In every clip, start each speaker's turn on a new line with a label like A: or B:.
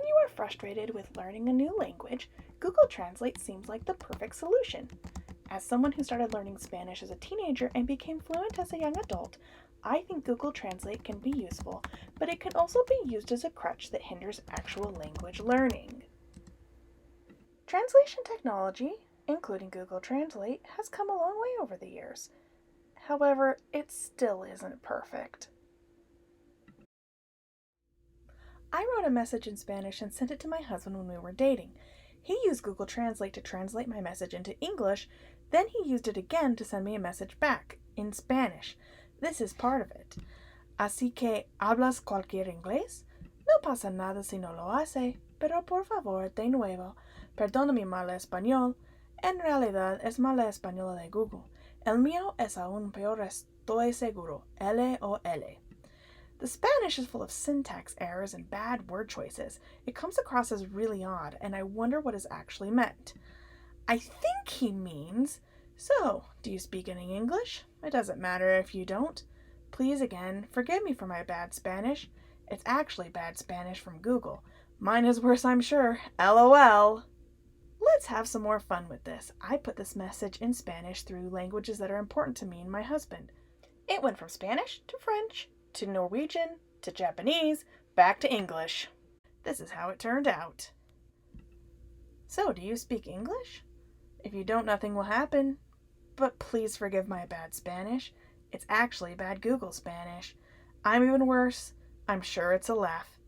A: When you are frustrated with learning a new language, Google Translate seems like the perfect solution. As someone who started learning Spanish as a teenager and became fluent as a young adult, I think Google Translate can be useful, but it can also be used as a crutch that hinders actual language learning. Translation technology, including Google Translate, has come a long way over the years. However, it still isn't perfect. I wrote a message in Spanish and sent it to my husband when we were dating. He used Google Translate to translate my message into English, then he used it again to send me a message back in Spanish. This is part of it. Así que, ¿hablas cualquier inglés? No pasa nada si no lo hace, pero por favor, de nuevo, perdona mi mal español. En realidad es mal español de Google. El mío es aún peor, estoy seguro. LOL. The Spanish is full of syntax errors and bad word choices. It comes across as really odd, and I wonder what is actually meant. I think he means, so, do you speak any English? It doesn't matter if you don't. Please again, forgive me for my bad Spanish. It's actually bad Spanish from Google. Mine is worse, I'm sure. LOL. Let's have some more fun with this. I put this message in Spanish through languages that are important to me and my husband. It went from Spanish to French, to Norwegian, to Japanese, back to English. This is how it turned out. So, do you speak English? If you don't, nothing will happen. But please forgive my bad Spanish. It's actually bad Google Spanish. I'm even worse. I'm sure it's a laugh.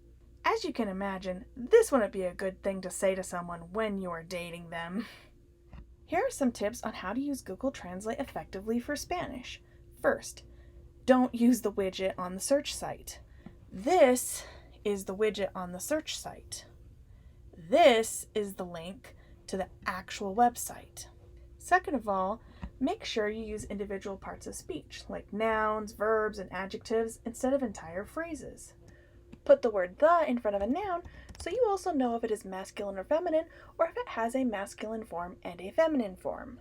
A: As you can imagine, this wouldn't be a good thing to say to someone when you are dating them. Here are some tips on how to use Google Translate effectively for Spanish. First, don't use the widget on the search site. This is the widget on the search site. This is the link to the actual website. Second of all, make sure you use individual parts of speech, like nouns, verbs, and adjectives, instead of entire phrases. Put the word the in front of a noun so you also know if it is masculine or feminine, or if it has a masculine form and a feminine form.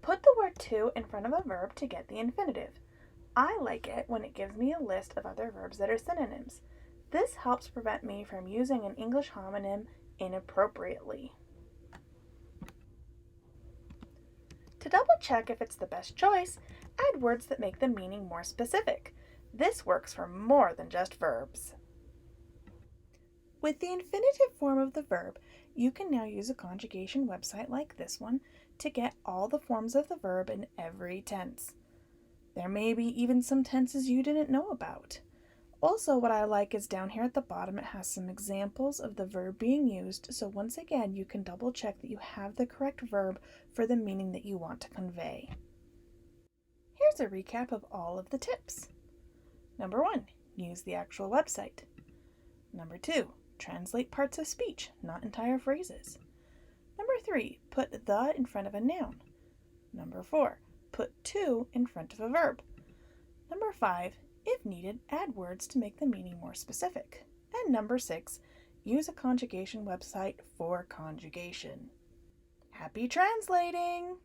A: Put the word to in front of a verb to get the infinitive. I like it when it gives me a list of other verbs that are synonyms. This helps prevent me from using an English homonym inappropriately. To double check if it's the best choice, add words that make the meaning more specific. This works for more than just verbs. With the infinitive form of the verb, you can now use a conjugation website like this one to get all the forms of the verb in every tense. There may be even some tenses you didn't know about. Also, what I like is down here at the bottom it has some examples of the verb being used, so once again you can double check that you have the correct verb for the meaning that you want to convey. Here's a recap of all of the tips. Number 1, use the actual website. Number 2, translate parts of speech, not entire phrases. Number 3, put the in front of a noun. Number 4, put to in front of a verb. Number 5, if needed, add words to make the meaning more specific. And number 6, use a conjugation website for conjugation. Happy translating!